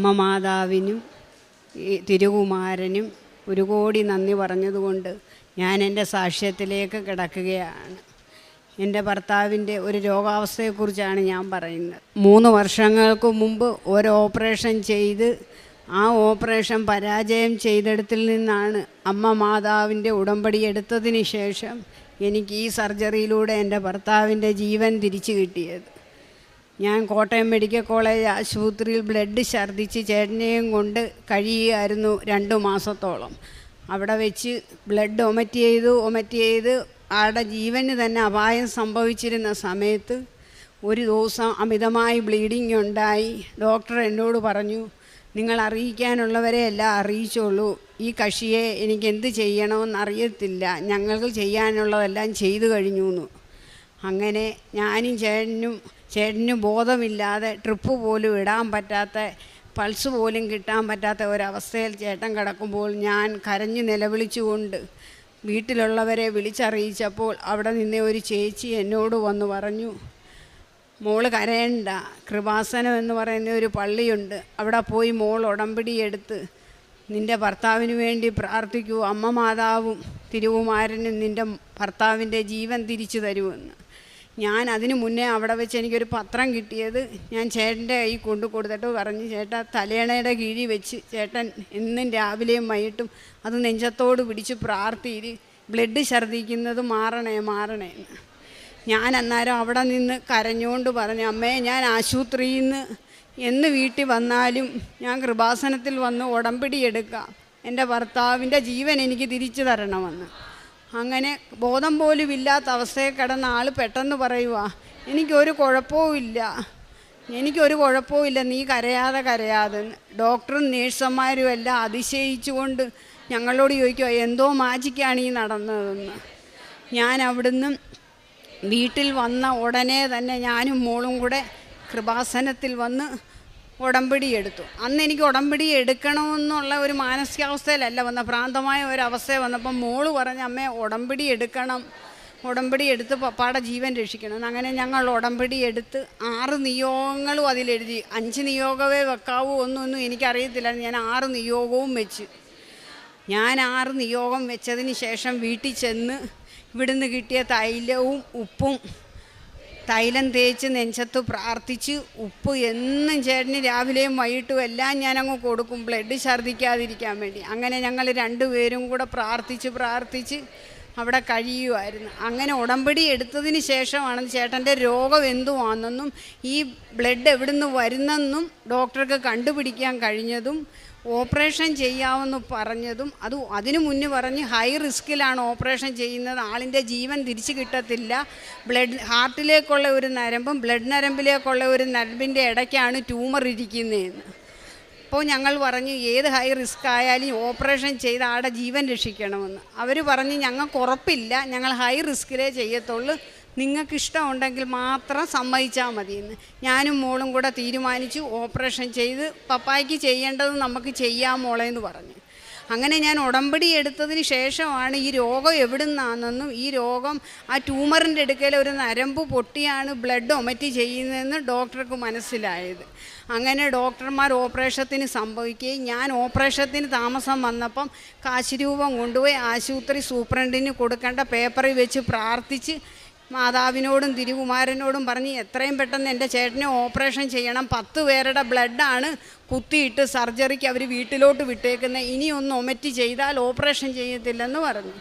അമ്മ മാതാവിനും തിരുകുമാരനും ഒരു കോടി നന്ദി പറഞ്ഞതുകൊണ്ട് ഞാൻ എൻ്റെ സാക്ഷ്യത്തിലേക്ക് കിടക്കുകയാണ്. എൻ്റെ ഭർത്താവിൻ്റെ ഒരു രോഗാവസ്ഥയെക്കുറിച്ചാണ് ഞാൻ പറയുന്നത്. 3 വർഷങ്ങൾക്ക് മുമ്പ് ഒരു ഓപ്പറേഷൻ ചെയ്ത് ആ ഓപ്പറേഷൻ പരാജയം ചെയ്തെടുത്തിൽ നിന്നാണ് അമ്മ മാതാവിൻ്റെ ഉടമ്പടി എടുത്തതിന് ശേഷം എനിക്ക് ഈ സർജറിയിലൂടെ എൻ്റെ ഭർത്താവിൻ്റെ ജീവൻ തിരിച്ചു കിട്ടിയത്. ഞാൻ കോട്ടയം മെഡിക്കൽ കോളേജ് ആശുപത്രിയിൽ ബ്ലഡ് ഛർദ്ദിച്ച് ചേട്ടനെയും കൊണ്ട് കഴിയുകയായിരുന്നു 2 മാസത്തോളം. അവിടെ വെച്ച് ബ്ലഡ് ഒമറ്റ് ചെയ്ത് ആളുടെ ജീവന് തന്നെ അപായം സംഭവിച്ചിരുന്ന സമയത്ത് ഒരു ദിവസം അമിതമായി ബ്ലീഡിങ് ഉണ്ടായി. ഡോക്ടർ എന്നോട് പറഞ്ഞു, നിങ്ങൾ അറിയിക്കാനുള്ളവരെ എല്ലാം അറിയിച്ചോളൂ, ഈ കക്ഷിയെ എനിക്ക് എന്ത് ചെയ്യണമെന്ന് അറിയത്തില്ല, ഞങ്ങൾക്ക് ചെയ്യാനുള്ളതെല്ലാം ചെയ്തു കഴിഞ്ഞു എന്ന്. അങ്ങനെ ഞാനും ചേട്ടനും ബോധമില്ലാതെ ട്രിപ്പ് പോലും ഇടാൻ പറ്റാത്ത, പൾസ് പോലും കിട്ടാൻ പറ്റാത്ത ഒരവസ്ഥയിൽ ചേട്ടൻ കിടക്കുമ്പോൾ ഞാൻ കരഞ്ഞു നിലവിളിച്ചുകൊണ്ട് വീട്ടിലുള്ളവരെ വിളിച്ചറിയിച്ചപ്പോൾ അവിടെ നിന്നെ ഒരു ചേച്ചി എന്നോട് വന്ന് പറഞ്ഞു, മോള് കരയണ്ട, കൃപാസനം എന്ന് പറയുന്ന ഒരു പള്ളിയുണ്ട്, അവിടെ പോയി മോൾ ഉടമ്പടി എടുത്ത് നിൻ്റെ ഭർത്താവിന് വേണ്ടി പ്രാർത്ഥിക്കൂ, അമ്മ മാതാവും തിരുകുമാരനും നിൻ്റെ ഭർത്താവിൻ്റെ ജീവൻ തിരിച്ചു തരുമെന്ന്. ഞാൻ അതിന് മുന്നേ അവിടെ വെച്ച് എനിക്കൊരു പത്രം കിട്ടിയത് ഞാൻ ചേട്ടൻ്റെ കൈ കൊണ്ടു കൊടുത്തിട്ട് പറഞ്ഞു, ചേട്ടാ തലയണയുടെ കീഴിൽ വെച്ച് ചേട്ടൻ എന്നും രാവിലെയും വൈകിട്ടും അത് നെഞ്ചത്തോട് പിടിച്ച് പ്രാർത്ഥിയിൽ ബ്ലഡ് ഛർദ്ദിക്കുന്നത് മാറണേ എന്ന്. ഞാൻ അന്നേരം അവിടെ നിന്ന് കരഞ്ഞുകൊണ്ട് പറഞ്ഞു, അമ്മേ ഞാൻ ആശുപത്രിയിൽ നിന്ന് എന്ന് വീട്ടിൽ വന്നാലും ഞാൻ കൃപാസനത്തിൽ വന്ന് ഉടമ്പടി എടുക്കാം, എൻ്റെ ഭർത്താവിൻ്റെ ജീവൻ എനിക്ക് തിരിച്ചു തരണമെന്ന്. അങ്ങനെ ബോധം പോലും ഇല്ലാത്ത അവസ്ഥയിൽ കിടന്ന ആൾ പെട്ടെന്ന് പറയുക, എനിക്കൊരു കുഴപ്പവും ഇല്ല, നീ കരയാതെ. ഡോക്ടറും നേഴ്സുമാരും എല്ലാം അതിശയിച്ചുകൊണ്ട് ഞങ്ങളോട് ചോദിക്കുക, എന്തോ മാജിക്കാണ് ഈ നടന്നതെന്ന്. ഞാൻ അവിടുന്ന് വീട്ടിൽ വന്ന ഉടനെ തന്നെ ഞാനും മോളും കൂടെ കൃപാസനത്തിൽ വന്ന് ഉടമ്പടി എടുത്തു. അന്ന് എനിക്ക് ഉടമ്പടി എടുക്കണമെന്നുള്ള ഒരു മാനസികാവസ്ഥയിലല്ല വന്ന, ഭ്രാന്തമായ ഒരവസ്ഥ വന്നപ്പം മോള് പറഞ്ഞ, അമ്മേ ഉടമ്പടി എടുക്കണം, ഉടമ്പടി എടുത്ത് പപ്പാടെ ജീവൻ രക്ഷിക്കണം. അങ്ങനെ ഞങ്ങൾ ഉടമ്പടി എടുത്ത് 6 നിയോഗങ്ങളും അതിലെഴുതി. 5 നിയോഗമേ വെക്കാവൂ, ഒന്നും എനിക്കറിയത്തില്ല. ഞാൻ 6 നിയോഗവും വെച്ച്. ഞാൻ 6 നിയോഗം വെച്ചതിന് ശേഷം വീട്ടിൽ ചെന്ന് ഇവിടുന്ന് കിട്ടിയ തൈലവും ഉപ്പും തൈലം തേച്ച് നെഞ്ചത്ത് പ്രാർത്ഥിച്ച്, ഉപ്പ് എന്നും ചേട്ടന് രാവിലെയും വൈകിട്ടും എല്ലാം ഞാനങ്ങ് കൊടുക്കും, ബ്ലഡ് ഛർദ്ദിക്കാതിരിക്കാൻ വേണ്ടി. അങ്ങനെ ഞങ്ങൾ 2 പേരും കൂടെ പ്രാർത്ഥിച്ച് അവിടെ കഴിയുമായിരുന്നു. അങ്ങനെ ഉടമ്പടി എടുത്തതിന് ശേഷമാണ് ചേട്ടൻ്റെ രോഗം എന്തുവാണെന്നും ഈ ബ്ലഡ് എവിടുന്ന് വരുന്നെന്നും ഡോക്ടർക്ക് കണ്ടുപിടിക്കാൻ കഴിഞ്ഞതും ഓപ്പറേഷൻ ചെയ്യാമെന്ന് പറഞ്ഞതും. അതിനു മുന്നേ പറഞ്ഞ് ഹൈ റിസ്കിലാണ് ഓപ്പറേഷൻ ചെയ്യുന്നത്, ആളിൻ്റെ ജീവൻ തിരിച്ചു കിട്ടത്തില്ല, ഹാർട്ടിലേക്കുള്ള ഒരു നരമ്പും ബ്ലഡ് നരമ്പിലേക്കുള്ള ഒരു നരമ്പിൻ്റെ ഇടയ്ക്കാണ് ട്യൂമർ ഇരിക്കുന്നതെന്ന്. അപ്പോൾ ഞങ്ങൾ പറഞ്ഞു, ഏത് ഹൈ റിസ്ക് ആയാലും ഓപ്പറേഷൻ ചെയ്ത് ആടെ ജീവൻ രക്ഷിക്കണമെന്ന്. അവർ പറഞ്ഞ്, ഞങ്ങൾക്ക് ഉറപ്പില്ല, ഞങ്ങൾ ഹൈ റിസ്കിലേ ചെയ്യത്തുള്ളൂ, നിങ്ങൾക്ക് ഇഷ്ടമുണ്ടെങ്കിൽ മാത്രം സമ്മതിച്ചാൽ മതിയെന്ന്. ഞാനും മോളും കൂടെ തീരുമാനിച്ചു ഓപ്പറേഷൻ ചെയ്ത് പപ്പായ്ക്ക് ചെയ്യേണ്ടത് നമുക്ക് ചെയ്യാം മോളെ എന്ന് പറഞ്ഞു. അങ്ങനെ ഞാൻ ഉടമ്പടി എടുത്തതിന് ശേഷമാണ് ഈ രോഗം എവിടുന്നാണെന്നും ഈ രോഗം ആ ട്യൂമറിൻ്റെ അടുക്കൽ ഒരു നരമ്പ് പൊട്ടിയാണ് ബ്ലഡ് ഒമറ്റ് ചെയ്യുന്നതെന്ന് ഡോക്ടർക്ക് മനസ്സിലായത്. അങ്ങനെ ഡോക്ടർമാർ ഓപ്പറേഷത്തിന് സംഭവിക്കുകയും ഞാൻ ഓപ്പറേഷത്തിന് താമസം വന്നപ്പം കാശ് രൂപം കൊണ്ടുപോയി ആശുപത്രി സൂപ്രണ്ടിന് കൊടുക്കേണ്ട പേപ്പറിൽ വെച്ച് പ്രാർത്ഥിച്ച് മാതാവിനോടും തിരുകുമാരനോടും പറഞ്ഞ് എത്രയും പെട്ടെന്ന് എൻ്റെ ചേട്ടനെ ഓപ്പറേഷൻ ചെയ്യണം, 10 പേരുടെ ബ്ലഡാണ് കുത്തിയിട്ട് സർജറിക്ക് അവർ വീട്ടിലോട്ട് വിട്ടേക്കുന്നത്, ഇനിയൊന്ന് ഒമറ്റ് ചെയ്താൽ ഓപ്പറേഷൻ ചെയ്യത്തില്ലെന്ന് പറഞ്ഞു.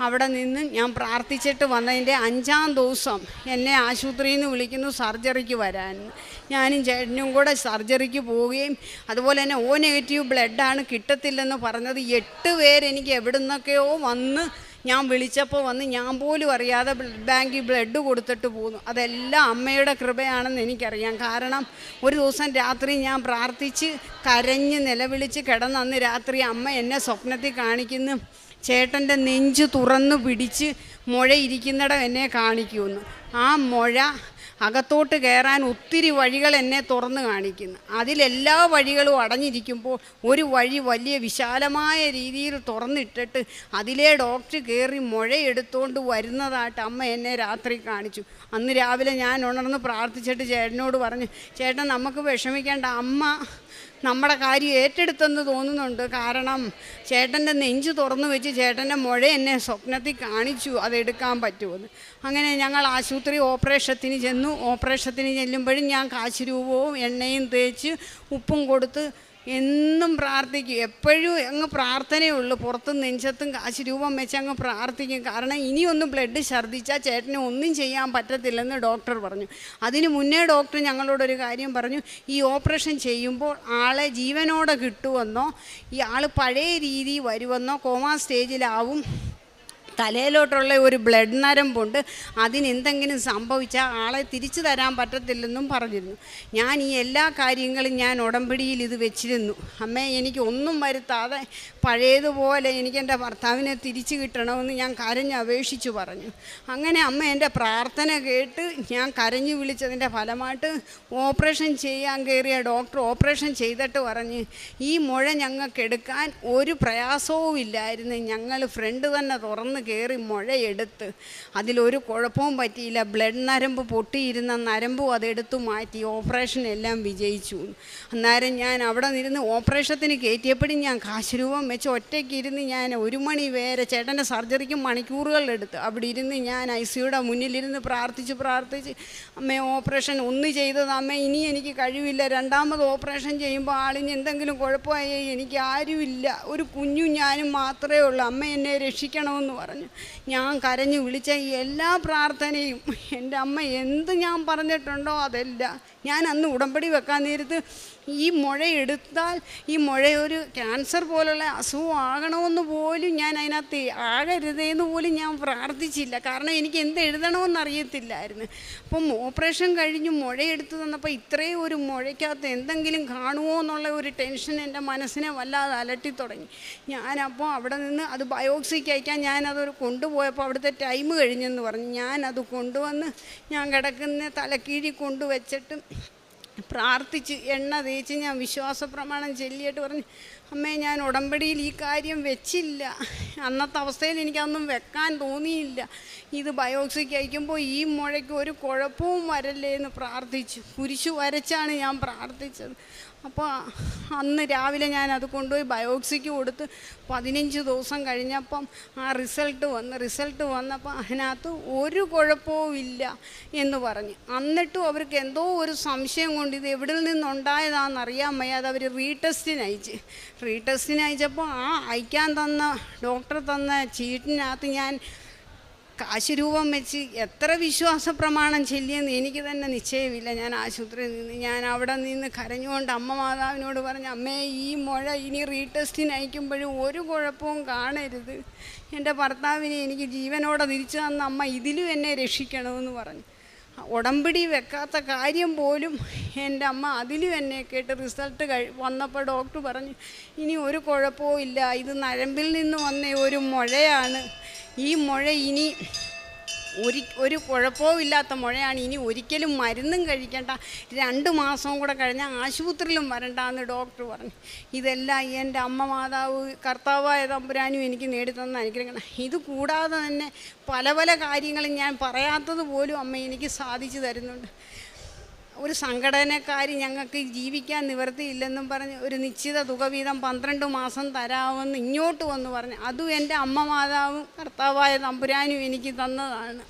അവിടെ നിന്ന് ഞാൻ പ്രാർത്ഥിച്ചിട്ട് വന്നതിൻ്റെ 5-ാം ദിവസം എന്നെ ആശുപത്രിയിൽ നിന്ന് വിളിക്കുന്നു സർജറിക്ക് വരാൻ. ഞാനും ചേട്ടനും കൂടെ സർജറിക്ക് പോവുകയും അതുപോലെ തന്നെ O നെഗറ്റീവ് ബ്ലഡാണ് കിട്ടത്തില്ലെന്ന് പറഞ്ഞത് 8 പേരെനിക്ക് എവിടുന്നൊക്കെയോ വന്ന് ഞാൻ വിളിച്ചപ്പോൾ വന്ന് ഞാൻ പോലും അറിയാതെ ബ്ലഡ് ബാങ്കിൽ ബ്ലഡ് കൊടുത്തിട്ട് പോന്നു. അതെല്ലാം അമ്മയുടെ കൃപയാണെന്ന് എനിക്കറിയാം. കാരണം ഒരു ദിവസം രാത്രി ഞാൻ പ്രാർത്ഥിച്ച് കരഞ്ഞ് നിലവിളിച്ച് കിടന്ന് അന്ന് രാത്രി അമ്മ എന്നെ സ്വപ്നത്തിൽ കാണിക്കുന്നു, ചേട്ടൻ്റെ നെഞ്ച് തുറന്നു പിടിച്ച് മുഴ ഇരിക്കുന്നിടം എന്നെ കാണിക്കുമെന്ന്. ആ മുഴ അകത്തോട്ട് കയറാൻ ഒത്തിരി വഴികൾ എന്നെ തുറന്ന് കാണിക്കുന്നു. അതിലെല്ലാ വഴികളും അടഞ്ഞിരിക്കുമ്പോൾ ഒരു വഴി വലിയ വിശാലമായ രീതിയിൽ തുറന്നിട്ടിട്ട് അതിലെ ഡോക്ടർ കയറി മുഴയെടുത്തുകൊണ്ട് വരുന്നതായിട്ട് അമ്മ എന്നെ രാത്രി കാണിച്ചു. അന്ന് രാവിലെ ഞാൻ ഉണർന്ന് പ്രാർത്ഥിച്ചിട്ട് ചേട്ടനോട് പറഞ്ഞു, ചേട്ടൻ നമുക്ക് വിഷമിക്കേണ്ട, അമ്മ നമ്മുടെ കാര്യം ഏറ്റെടുത്തെന്ന് തോന്നുന്നുണ്ട്. കാരണം ചേട്ടൻ്റെ നെഞ്ച് തുറന്നു വെച്ച് ചേട്ടൻ്റെ മുഴ എന്നെ സ്വപ്നത്തിൽ കാണിച്ചു അതെടുക്കാൻ പറ്റുമെന്ന്. അങ്ങനെ ഞങ്ങൾ ആശുപത്രി ഓപ്പറേഷത്തിന് ചെന്നു. ഓപ്പറേഷത്തിന് ചെല്ലുമ്പോഴും ഞാൻ കാശ് രൂപവും എണ്ണയും തേച്ച് ഉപ്പും കൊടുത്ത് എന്നും പ്രാർത്ഥിക്കും. എപ്പോഴും അങ്ങ് പ്രാർത്ഥനയുള്ളൂ. പുറത്തും നെഞ്ചത്തും കാശ് രൂപം വെച്ച് അങ്ങ് പ്രാർത്ഥിക്കും. കാരണം ഇനിയൊന്നും ബ്ലഡ് ഛർദ്ദിച്ചാൽ ചേട്ടന് ഒന്നും ചെയ്യാൻ പറ്റത്തില്ലെന്ന് ഡോക്ടർ പറഞ്ഞു. അതിന് മുന്നേ ഡോക്ടർ ഞങ്ങളോടൊരു കാര്യം പറഞ്ഞു, ഈ ഓപ്പറേഷൻ ചെയ്യുമ്പോൾ ആളെ ജീവനോടെ കിട്ടുമെന്നോ ഈ ആൾ പഴയ രീതി വരുമെന്നോ കോമാ സ്റ്റേജിലാവും, തലയിലോട്ടുള്ള ഒരു ബ്ലഡ് നരമ്പുണ്ട്, അതിനെന്തെങ്കിലും സംഭവിച്ചാൽ ആളെ തിരിച്ചു തരാൻ പറ്റത്തില്ലെന്നും പറഞ്ഞിരുന്നു. ഞാൻ ഈ എല്ലാ കാര്യങ്ങളും ഞാൻ ഉടമ്പടിയിൽ ഇത് വെച്ചിരുന്നു. അമ്മേ, എനിക്ക് ഒന്നും വരുത്താതെ പഴയതുപോലെ എനിക്ക് എൻ്റെ ഭർത്താവിനെ തിരിച്ചു കിട്ടണമെന്ന് ഞാൻ കരഞ്ഞ് അപേക്ഷിച്ചു പറഞ്ഞു. അങ്ങനെ അമ്മ എൻ്റെ പ്രാർത്ഥന കേട്ട് ഞാൻ കരഞ്ഞു വിളിച്ചതിൻ്റെ ഫലമായിട്ട് ഓപ്പറേഷൻ ചെയ്യാൻ കയറിയ ഡോക്ടർ ഓപ്പറേഷൻ ചെയ്തിട്ട് പറഞ്ഞ്, ഈ മുഴ ഞങ്ങൾക്ക് എടുക്കാൻ ഒരു പ്രയാസവും ഇല്ലായിരുന്നു. ഞങ്ങൾ ഫ്രണ്ട് തന്നെ തുറന്ന് കയറി മുഴയെടുത്ത് അതിലൊരു കുഴപ്പവും പറ്റിയില്ല. ബ്ലഡ് നരമ്പ് പൊട്ടിയിരുന്ന നരമ്പും അതെടുത്തു മാറ്റി. ഓപ്പറേഷൻ എല്ലാം വിജയിച്ചു. അന്നേരം ഞാൻ അവിടെ നിന്നിരുന്ന് ഓപ്പറേഷത്തിന് കയറ്റിയപ്പോഴും ഞാൻ കാശ് രൂപം വെച്ച് ഒറ്റയ്ക്ക് ഇരുന്ന് ഞാൻ 1 മണി വരെ ചേട്ടൻ്റെ സർജറിക്ക് മണിക്കൂറുകളെടുത്ത് അവിടെ ഇരുന്ന് ഞാൻ ICUയുടെ മുന്നിലിരുന്ന് പ്രാർത്ഥിച്ച് അമ്മേ, ഓപ്പറേഷൻ ഒന്ന് ചെയ്തത് അമ്മ, ഇനി എനിക്ക് കഴിവില്ല. രണ്ടാമത് ഓപ്പറേഷൻ ചെയ്യുമ്പോൾ ആളിന് എന്തെങ്കിലും കുഴപ്പമായി എനിക്ക് ആരുമില്ല, ഒരു കുഞ്ഞും ഞാനും മാത്രമേ ഉള്ളൂ, അമ്മ എന്നെ രക്ഷിക്കണമെന്ന് പറഞ്ഞു. ഞാൻ കരഞ്ഞു വിളിച്ച ഈ എല്ലാ പ്രാർത്ഥനയും എൻ്റെ അമ്മ എന്ത് ഞാൻ പറഞ്ഞിട്ടുണ്ടോ അതെല്ലാം ഞാൻ അന്ന് ഉടമ്പടി വെക്കാൻ നേരത്ത് ഈ മുഴ എടുത്താൽ ഈ മുഴ ഒരു ക്യാൻസർ പോലുള്ള അസുഖം ആകണമെന്ന് പോലും ഞാൻ അതിനകത്ത് ആകരുതേന്ന് പോലും ഞാൻ പ്രാർത്ഥിച്ചില്ല. കാരണം എനിക്ക് എന്ത് എഴുതണമെന്ന് അറിയത്തില്ലായിരുന്നു. അപ്പം ഓപ്പറേഷൻ കഴിഞ്ഞ് മുഴയെടുത്ത് തന്നപ്പോൾ ഇത്രയും ഒരു മുഴയ്ക്കകത്ത് എന്തെങ്കിലും കാണുമോ എന്നുള്ള ഒരു ടെൻഷൻ എൻ്റെ മനസ്സിനെ വല്ലാതെ അലട്ടി തുടങ്ങി. ഞാനപ്പോൾ അവിടെ നിന്ന് അത് ബയോപ്സിക്ക് അയക്കാൻ ഞാനതൊരു കൊണ്ടുപോയപ്പോൾ അവിടുത്തെ ടൈം കഴിഞ്ഞെന്ന് പറഞ്ഞു. ഞാനത് കൊണ്ടുവന്ന് ഞാൻ കിടക്കുന്ന തലക്കീഴി കൊണ്ടുവച്ചിട്ട് പ്രാർത്ഥിച്ച് എണ്ണ തേച്ച് ഞാൻ വിശ്വാസ പ്രമാണം ചൊല്ലിയിട്ട് പറഞ്ഞു, അമ്മേ, ഞാൻ ഉടമ്പടിയിൽ ഈ കാര്യം വെച്ചില്ല. അന്നത്തെ അവസ്ഥയിൽ എനിക്കതൊന്നും വെക്കാൻ തോന്നിയില്ല. ഇത് ബയോപ്സിക്ക് അയക്കുമ്പോൾ ഈ മുഴയ്ക്ക് ഒരു കുഴപ്പവും വരല്ലേ എന്ന് പ്രാർത്ഥിച്ചു. കുരിശു വരച്ചാണ് ഞാൻ പ്രാർത്ഥിച്ചത്. അപ്പോൾ അന്ന് രാവിലെ ഞാനത് കൊണ്ടുപോയി ബയോപ്സിക്ക് കൊടുത്ത് 15 ദിവസം കഴിഞ്ഞപ്പം ആ റിസൾട്ട് വന്നപ്പോൾ അതിനകത്ത് ഒരു കുഴപ്പവും ഇല്ല എന്ന് പറഞ്ഞ്. എന്നിട്ടും അവർക്ക് എന്തോ ഒരു സംശയം കൊണ്ട് ഇത് എവിടെ നിന്നുണ്ടായതാണെന്ന് അറിയാൻ വയ്യാതെ അവർ റീടെസ്റ്റിന് അയച്ചപ്പോൾ ആ അയക്കാൻ തന്ന ഡോക്ടർ തന്ന ചീട്ടിനകത്ത് ഞാൻ കാശ് രൂപം വെച്ച് എത്ര വിശ്വാസ പ്രമാണം ചൊല്ലിയെന്ന് എനിക്ക് തന്നെ നിശ്ചയമില്ല. ഞാൻ ആശുപത്രിയിൽ നിന്ന് ഞാൻ അവിടെ നിന്ന് കരഞ്ഞുകൊണ്ട് അമ്മ മാതാവിനോട് പറഞ്ഞു, അമ്മേ, ഈ മുഴ ഇനി റീടെസ്റ്റിന് അയക്കുമ്പോഴും ഒരു കുഴപ്പവും കാണരുത്. എൻ്റെ ഭർത്താവിനെ എനിക്ക് ജീവനോടെ തിരിച്ചു തന്ന അമ്മ ഇതിലും എന്നെ രക്ഷിക്കണമെന്ന് പറഞ്ഞു. ഉടമ്പടി വെക്കാത്ത കാര്യം പോലും എൻ്റെ അമ്മ അതിലും എന്നെ കേട്ട് റിസൾട്ട് വന്നപ്പോൾ ഡോക്ടർ പറഞ്ഞു, ഇനി ഒരു കുഴപ്പവും ഇല്ല, ഇത് നരമ്പിൽ നിന്ന് വന്ന ഒരു മുഴയാണ്. ഈ മുഴ ഇനി ഒരു കുഴപ്പവും ഇല്ലാത്ത മുഴയാണ്. ഇനി ഒരിക്കലും മരുന്നും കഴിക്കേണ്ട, 2 മാസവും കൂടെ കഴിഞ്ഞാൽ ആശുപത്രിയിലും വരണ്ടെന്ന് ഡോക്ടർ പറഞ്ഞു. ഇതെല്ലാം എൻ്റെ അമ്മ മാതാവ് കർത്താവായ തമ്പുരാനും എനിക്ക് നേടിത്തന്ന അനുഗ്രഹങ്ങൾ. ഇത് കൂടാതെ തന്നെ പല കാര്യങ്ങളും ഞാൻ പറയാത്തത് പോലും അമ്മ എനിക്ക് സാധിച്ചു തരുന്നുണ്ട്. ഒരു സംഘടനക്കാർ ഞങ്ങൾക്ക് ജീവിക്കാൻ നിവൃത്തിയില്ലെന്നും പറഞ്ഞ് ഒരു നിശ്ചിത തുക വീതം 12 മാസം തരാമെന്ന് ഇങ്ങോട്ട് വന്ന് പറഞ്ഞു. അതും എൻ്റെ അമ്മ മാതാവും കർത്താവായ തമ്പുരാനും എനിക്ക് തന്നതാണ്.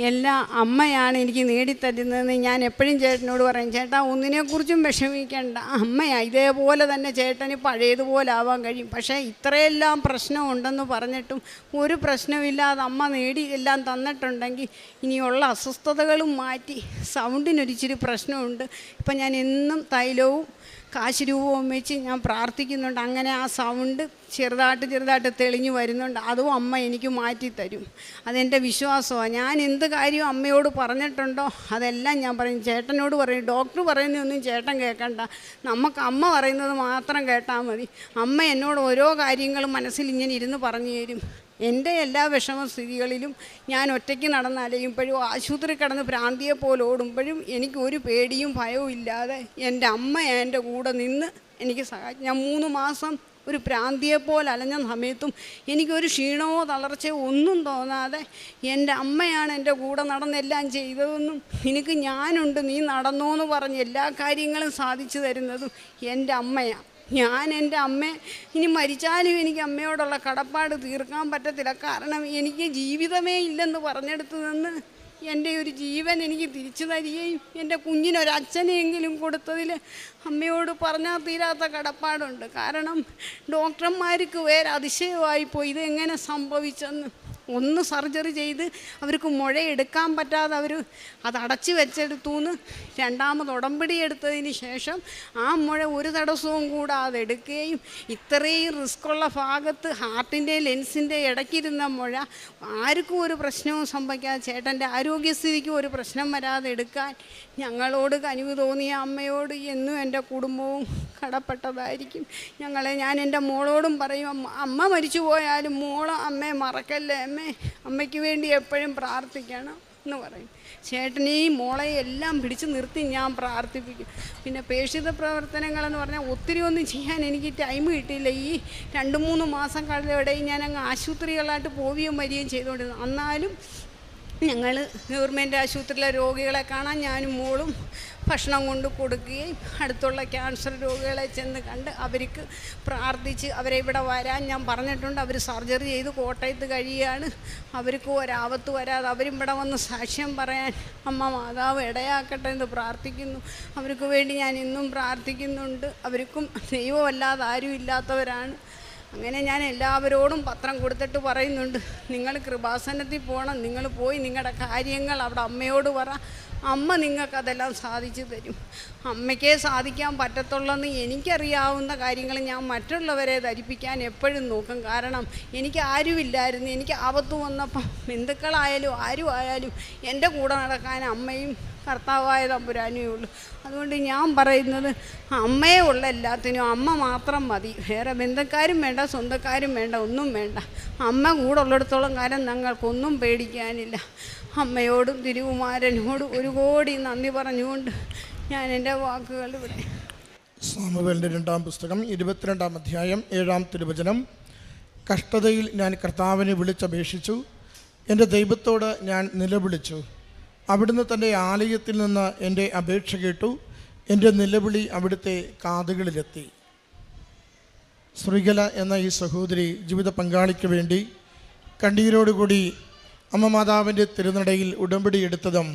എല്ലാം അമ്മയാണ് എനിക്ക് നേടിത്തരുന്നതെന്ന് ഞാൻ എപ്പോഴും ചേട്ടനോട് പറയും. ചേട്ടാ, ഒന്നിനെക്കുറിച്ചും വിഷമിക്കേണ്ട, അമ്മയാണ്. ഇതേപോലെ തന്നെ ചേട്ടന് പഴയതുപോലെ ആവാൻ കഴിയും. പക്ഷേ ഇത്രയെല്ലാം പ്രശ്നമുണ്ടെന്ന് പറഞ്ഞിട്ടും ഒരു പ്രശ്നമില്ലാതെ അമ്മ നേടി എല്ലാം തന്നിട്ടുണ്ടെങ്കിൽ ഇനിയുള്ള അസ്വസ്ഥതകളും മാറ്റി. സൗണ്ടിനൊരിച്ചിരി പ്രശ്നമുണ്ട്. ഇപ്പം ഞാൻ എന്നും തൈലവും കാശ് രൂപവും വെച്ച് ഞാൻ പ്രാർത്ഥിക്കുന്നുണ്ട്. അങ്ങനെ ആ സൗണ്ട് ചെറുതായിട്ട് തെളിഞ്ഞു വരുന്നുണ്ട്. അതും അമ്മ എനിക്ക് മാറ്റിത്തരും. അതെൻ്റെ വിശ്വാസമാണ്. ഞാൻ എന്ത് കാര്യവും അമ്മയോട് പറഞ്ഞിട്ടുണ്ടോ അതെല്ലാം ഞാൻ പറയും. ചേട്ടനോട് പറയും. ഡോക്ടർ പറയുന്നതൊന്നും ചേട്ടൻ കേൾക്കണ്ട, നമുക്ക് അമ്മ പറയുന്നത് മാത്രം കേട്ടാൽ മതി. അമ്മ എന്നോട് ഓരോ കാര്യങ്ങളും മനസ്സിൽ ഇങ്ങനെ ഇരുന്ന് പറഞ്ഞു തരും. എൻ്റെ എല്ലാ വിഷമസ്ഥിതികളിലും ഞാൻ ഒറ്റയ്ക്ക് നടന്നലയുമ്പോഴും ആശുപത്രി കിടന്ന് ഭ്രാന്തിയെ പോലെ ഓടുമ്പോഴും എനിക്ക് ഒരു പേടിയും ഭയവും ഇല്ലാതെ എൻ്റെ അമ്മ എൻ്റെ കൂടെ നിന്ന് എനിക്ക് ഞാൻ 3 മാസം ഒരു പ്രാന്തിയെപ്പോലെ അലഞ്ഞ സമയത്തും എനിക്കൊരു ക്ഷീണമോ തളർച്ചയോ ഒന്നും തോന്നാതെ എൻ്റെ അമ്മയാണ് എൻ്റെ കൂടെ നടന്നെല്ലാം ചെയ്തതെന്നും നിനക്ക് ഞാനുണ്ട് നീ നടന്നോ എന്ന് പറഞ്ഞ് എല്ലാ കാര്യങ്ങളും സാധിച്ചു തരുന്നതും എൻ്റെ അമ്മയാണ്. ഞാൻ എൻ്റെ അമ്മയെ ഇനി മരിച്ചാലും എനിക്ക് അമ്മയോടുള്ള കടപ്പാട് തീർക്കാൻ പറ്റത്തില്ല. കാരണം എനിക്ക് ജീവിതമേ ഇല്ലെന്ന് പറഞ്ഞെടുത്ത് നിന്ന് എൻ്റെ ഒരു ജീവൻ എനിക്ക് തിരിച്ചു തരികയും എൻ്റെ കുഞ്ഞിനൊരച്ഛനെയെങ്കിലും കൊടുത്തതിൽ അമ്മയോട് പറഞ്ഞാൽ തീരാത്ത കടപ്പാടുണ്ട്. കാരണം ഡോക്ടർമാർക്ക് വേറെ അതിശയമായിപ്പോയി ഇതെങ്ങനെ സംഭവിച്ചെന്ന്. ഒന്ന് സർജറി ചെയ്ത് അവർക്ക് മുഴയെടുക്കാൻ പറ്റാതെ അവർ അത് അടച്ചു വെച്ചെടുത്തു എന്ന് രണ്ടാമത് ഉടമ്പടി എടുത്തതിന് ശേഷം ആ മുഴ ഒരു തടസ്സവും കൂടാതെ എടുക്കുകയും ഇത്രയും റിസ്ക്കുള്ള ഭാഗത്ത് ഹാർട്ടിൻ്റെ ലെൻസിൻ്റെ ഇടയ്ക്കിരുന്ന മുഴ ആർക്കും ഒരു പ്രശ്നവും സംഭവിക്കാതെ ചേട്ടൻ്റെ ആരോഗ്യസ്ഥിതിക്കും ഒരു പ്രശ്നം വരാതെ എടുക്കാൻ ഞങ്ങളോട് കനിവ് തോന്നിയ അമ്മയോട് എന്നും എൻ്റെ കുടുംബവും കടപ്പെട്ടതായിരിക്കും. ഞാൻ എൻ്റെ മോളോടും പറയും, അമ്മ മരിച്ചു പോയാലും മോള് അമ്മയെ മറക്കല്ലേ, അമ്മയ്ക്ക് വേണ്ടി എപ്പോഴും പ്രാർത്ഥിക്കണം എന്ന് പറയും. ചേട്ടനെയും മോളെയും എല്ലാം പിടിച്ച് നിർത്തി ഞാൻ പ്രാർത്ഥിപ്പിക്കും. പിന്നെ പേക്ഷിത പ്രവർത്തനങ്ങളെന്ന് പറഞ്ഞാൽ ഒത്തിരി ഒന്നും ചെയ്യാൻ എനിക്ക് ടൈം കിട്ടിയില്ല. ഈ 2-3 മാസം കഴിഞ്ഞിടയിൽ ഞാൻ അങ്ങ് ആശുപത്രികളായിട്ട് പോവുകയും വരികയും ചെയ്തുകൊണ്ടിരുന്നു. എന്നാലും ഞങ്ങൾ ഗവൺമെൻറ് ആശുപത്രിയിലെ രോഗികളെ കാണാൻ ഞാനും മോളും ഭക്ഷണം കൊണ്ട് കൊടുക്കുകയും അടുത്തുള്ള ക്യാൻസർ രോഗികളെ ചെന്ന് കണ്ട് അവർക്ക് പ്രാർത്ഥിച്ച് അവരെ ഇവിടെ വരാൻ ഞാൻ പറഞ്ഞിട്ടുണ്ട്. അവർ സർജറി ചെയ്ത് കോട്ടയത്ത് കഴിയുകയാണ്. അവർക്ക് ഒരാപത്ത് വരാതെ അവരും ഇവിടെ വന്ന് സാക്ഷ്യം പറയാൻ അമ്മ മാതാവ് ഇടയാക്കട്ടെ എന്ന് പ്രാർത്ഥിക്കുന്നു. അവർക്ക് വേണ്ടി ഞാൻ ഇന്നും പ്രാർത്ഥിക്കുന്നുണ്ട്. അവർക്കും ദൈവമല്ലാതെ ആരും ഇല്ലാത്തവരാണ്. അങ്ങനെ ഞാൻ എല്ലാവരോടും പത്രം കൊടുത്തിട്ട് പറയുന്നുണ്ട്, നിങ്ങൾ കൃപാസനത്തിൽ പോകണം, നിങ്ങൾ പോയി നിങ്ങളുടെ കാര്യങ്ങൾ അവിടെ അമ്മയോട് പറ, അമ്മ നിങ്ങൾക്കതെല്ലാം സാധിച്ചു തരും. അമ്മയ്ക്കേ സാധിക്കാൻ പറ്റത്തുള്ളെന്ന് എനിക്കറിയാവുന്ന കാര്യങ്ങൾ ഞാൻ മറ്റുള്ളവരെ ധരിപ്പിക്കാൻ എപ്പോഴും നോക്കും. കാരണം എനിക്ക് ആരുമില്ലായിരുന്നു. എനിക്ക് ആപത്ത് വന്നപ്പം ബന്ധുക്കളായാലും ആരും ആയാലും എൻ്റെ കൂടെ നടക്കാൻ അമ്മയും കർത്താവായ തമ്പുരാനേ ഉള്ളൂ. അതുകൊണ്ട് ഞാൻ പറയുന്നത് അമ്മയെ ഉള്ള എല്ലാത്തിനും അമ്മ മാത്രം മതി. വേറെ ബന്ധക്കാരും വേണ്ട, സ്വന്തക്കാരും വേണ്ട, ഒന്നും വേണ്ട. അമ്മ കൂടെ ഉള്ളിടത്തോളം കാലം ഞങ്ങൾക്കൊന്നും പേടിക്കാനില്ല. അമ്മയോടും തിരുകുമാരനോടും ഒരു കോടി നന്ദി പറഞ്ഞുകൊണ്ട് ഞാൻ എൻ്റെ വാക്കുകൾ ഇവിടെ. സാമുവേലിൻ്റെ 2-ാം പുസ്തകം 22-ാം അധ്യായം 7-ാം തിരുവചനം. കഷ്ടതയിൽ ഞാൻ കർത്താവിനെ വിളിച്ചപേക്ഷിച്ചു, എൻ്റെ ദൈവത്തോട് ഞാൻ നിലവിളിച്ചു. അവിടുന്ന് തൻ്റെ ആലയത്തിൽ നിന്ന് എൻ്റെ അപേക്ഷ കേട്ടു. എൻ്റെ നിലവിളി അവിടുത്തെ കാതുകളിലെത്തി. ശ്രീകല എന്ന ഈ സഹോദരി ജീവിത പങ്കാളിക്ക് വേണ്ടി കണ്ണീരോടുകൂടി അമ്മ മാതാവിൻ്റെ തിരുനടയിൽ ഉടമ്പടി എടുത്തതും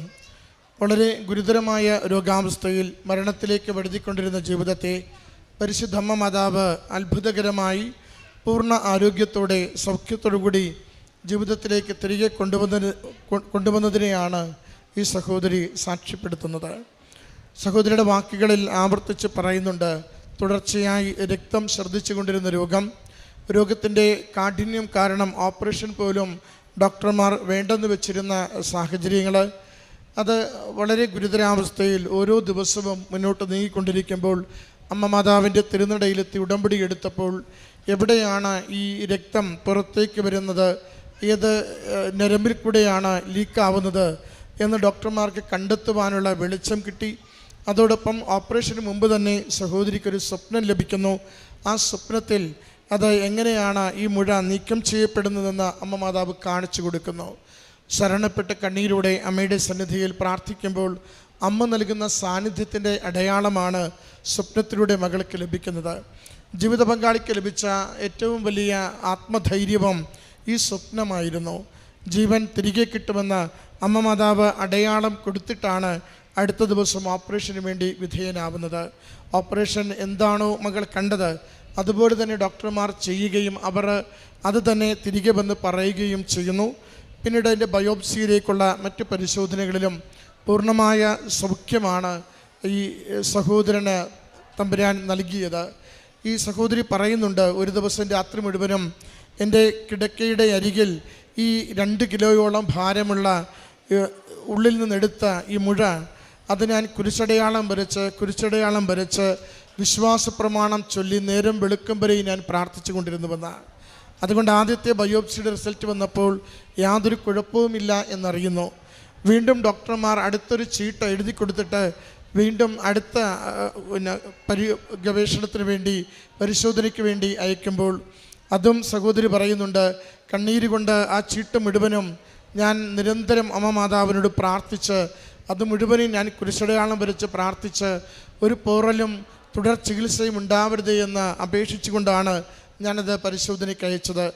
വളരെ ഗുരുതരമായ രോഗാവസ്ഥയിൽ മരണത്തിലേക്ക് വഴുതിക്കൊണ്ടിരുന്ന ജീവിതത്തെ പരിശുദ്ധ അമ്മ മാതാവ് അത്ഭുതകരമായി പൂർണ്ണ ആരോഗ്യത്തോടെ സൗഖ്യത്തോടുകൂടി ജീവിതത്തിലേക്ക് തിരികെ കൊണ്ടുവന്നതിനെയാണ് ഈ സഹോദരി സാക്ഷ്യപ്പെടുത്തുന്നത്. സഹോദരിയുടെ വാക്കുകളിൽ ആവർത്തിച്ച് പറയുന്നുണ്ട്, തുടർച്ചയായി രക്തം ഛർദ്ദിച്ചു കൊണ്ടിരുന്ന രോഗത്തിൻ്റെ കാഠിന്യം കാരണം ഓപ്പറേഷൻ പോലും ഡോക്ടർമാർ വേണ്ടെന്ന് വെച്ചിരുന്ന സാഹചര്യങ്ങൾ, അത് വളരെ ഗുരുതരാവസ്ഥയിൽ ഓരോ ദിവസവും മുന്നോട്ട് നീങ്ങിക്കൊണ്ടിരിക്കുമ്പോൾ അമ്മ മാതാവിൻ്റെ തിരുനടയിലെത്തി ഉടമ്പടി എടുത്തപ്പോൾ എവിടെയാണ് ഈ രക്തം പുറത്തേക്ക് വരുന്നത്, ഏത് ഞരമ്പിൽ കൂടെയാണ് ലീക്കാവുന്നത് എന്ന് ഡോക്ടർമാർക്ക് കണ്ടെത്തുവാനുള്ള വെളിച്ചം കിട്ടി. അതോടൊപ്പം ഓപ്പറേഷന് മുമ്പ് തന്നെ സഹോദരിക്കൊരു സ്വപ്നം ലഭിക്കുന്നു. ആ സ്വപ്നത്തിൽ അത് എങ്ങനെയാണ് ഈ മുഴ നീക്കം ചെയ്യപ്പെടുന്നതെന്ന് അമ്മ മാതാവ് കാണിച്ചു കൊടുക്കുന്നു. ശരണപ്പെട്ട് കണ്ണീരോടെ അമ്മയുടെ സന്നിധിയിൽ പ്രാർത്ഥിക്കുമ്പോൾ അമ്മ നൽകുന്ന സാന്നിധ്യത്തിൻ്റെ അടയാളമാണ് സ്വപ്നത്തിലൂടെ മകൾക്ക് ലഭിക്കുന്നത്. ജീവിത പങ്കാളിക്ക് ലഭിച്ച ഏറ്റവും വലിയ ആത്മധൈര്യവും ഈ സ്വപ്നമായിരുന്നു. ജീവൻ തിരികെ കിട്ടുമെന്ന് അമ്മ മാതാവ് അടയാളം കൊടുത്തിട്ടാണ് അടുത്ത ദിവസം ഓപ്പറേഷന് വേണ്ടി വിധേയനാവുന്നത്. ഓപ്പറേഷൻ എന്താണോ മകൾ കണ്ടത് അതുപോലെ തന്നെ ഡോക്ടർമാർ ചെയ്യുകയും അവർ അത് തന്നെ തിരികെ വന്ന് പറയുകയും ചെയ്യുന്നു. പിന്നീട് അതിൻ്റെ ബയോപ്സിയിലേക്കുള്ള മറ്റ് പരിശോധനകളിലും പൂർണ്ണമായ സൗഖ്യമാണ് ഈ സഹോദരന് തമ്പുരാൻ നൽകിയത്. ഈ സഹോദരി പറയുന്നുണ്ട്, ഒരു ദിവസം രാത്രി മുഴുവനും എൻ്റെ കിടക്കയുടെ അരികിൽ ഈ 2 കിലോയോളം ഭാരമുള്ള ഉള്ളിൽ നിന്നെടുത്ത ഈ മുഴ അത് ഞാൻ കുരിശടയാളം വരച്ച് വിശ്വാസപ്രമാണം ചൊല്ലി നേരം വെളുക്കും വരെ ഞാൻ പ്രാർത്ഥിച്ചു കൊണ്ടിരുന്നുവെന്നാണ്. അതുകൊണ്ട് ആദ്യത്തെ ബയോപ്സിയുടെ റിസൾട്ട് വന്നപ്പോൾ യാതൊരു കുഴപ്പവുമില്ല എന്നറിയുന്നു. വീണ്ടും ഡോക്ടർമാർ അടുത്തൊരു ചീട്ട് എഴുതി കൊടുത്തിട്ട് വീണ്ടും അടുത്ത ഗവേഷണത്തിന് വേണ്ടി, പരിശോധനയ്ക്ക് വേണ്ടി അയക്കുമ്പോൾ അതും സഹോദരി പറയുന്നുണ്ട്, കണ്ണീര് കൊണ്ട് ആ ചീട്ട് മുഴുവനും ഞാൻ നിരന്തരം അമ്മ മാതാവിനോട് പ്രാർത്ഥിച്ച്, അത് മുഴുവനും ഞാൻ കുരിശടയാളം വരച്ച് പ്രാർത്ഥിച്ച്, ഒരു പോറലും തുടർ ചികിത്സയും ഉണ്ടാവരുത് എന്ന് അപേക്ഷിച്ചുകൊണ്ടാണ് ഞാനത് പരിശോധനയ്ക്ക് അയച്ചത്.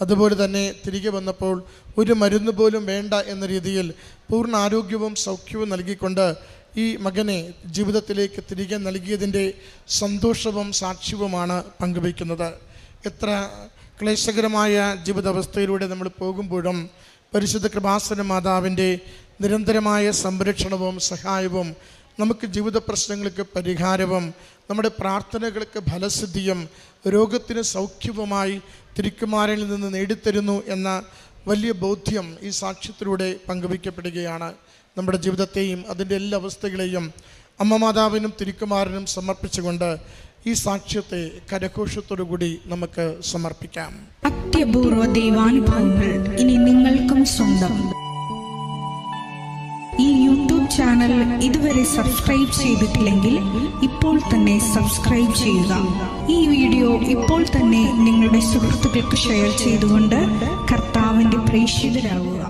അതുപോലെ തന്നെ തിരികെ വന്നപ്പോൾ ഒരു മരുന്ന് പോലും വേണ്ട എന്ന രീതിയിൽ പൂർണ്ണ ആരോഗ്യവും സൗഖ്യവും നൽകിക്കൊണ്ട് ഈ മകനെ ജീവിതത്തിലേക്ക് തിരികെ നൽകിയതിൻ്റെ സന്തോഷവും സാക്ഷ്യവുമാണ് പങ്കുവയ്ക്കുന്നത്. എത്ര ക്ലേശകരമായ ജീവിതാവസ്ഥയിലൂടെ നമ്മൾ പോകുമ്പോഴും പരിശുദ്ധ കൃപാസന മാതാവിൻ്റെ നിരന്തരമായ സംരക്ഷണവും സഹായവും നമുക്ക് ജീവിത പ്രശ്നങ്ങൾക്ക് പരിഹാരവും നമ്മുടെ പ്രാർത്ഥനകൾക്ക് ഫലസിദ്ധിയും രോഗത്തിന് സൗഖ്യവുമായി തിരുക്കുമാരനിൽ നിന്ന് നേടിത്തരുന്നു എന്ന വലിയ ബോധ്യം ഈ സാക്ഷ്യത്തിലൂടെ പങ്കുവയ്ക്കപ്പെടുകയാണ്. നമ്മുടെ ജീവിതത്തെയും അതിൻ്റെ എല്ലാ അവസ്ഥകളെയും അമ്മ മാതാവിനും തിരുക്കുമാരനും സമർപ്പിച്ചുകൊണ്ട് ഈ സാക്ഷ്യത്തെ കരഘോഷത്തോടു കൂടി നമുക്ക് സമർപ്പിക്കാം. അത്യപൂർവ ദൈവാനുഭവങ്ങൾ ഇനി നിങ്ങൾക്കും സ്വന്തം. ഈ യൂട്യൂബ് ചാനൽ ഇതുവരെ സബ്സ്ക്രൈബ് ചെയ്തിട്ടില്ലെങ്കിൽ ഇപ്പോൾ തന്നെ സബ്സ്ക്രൈബ് ചെയ്യുക. ഈ വീഡിയോ ഇപ്പോൾ തന്നെ നിങ്ങളുടെ സുഹൃത്തുക്കൾക്ക് ഷെയർ ചെയ്തുകൊണ്ട് കർത്താവിൻ്റെ പ്രേക്ഷിതരാകുക.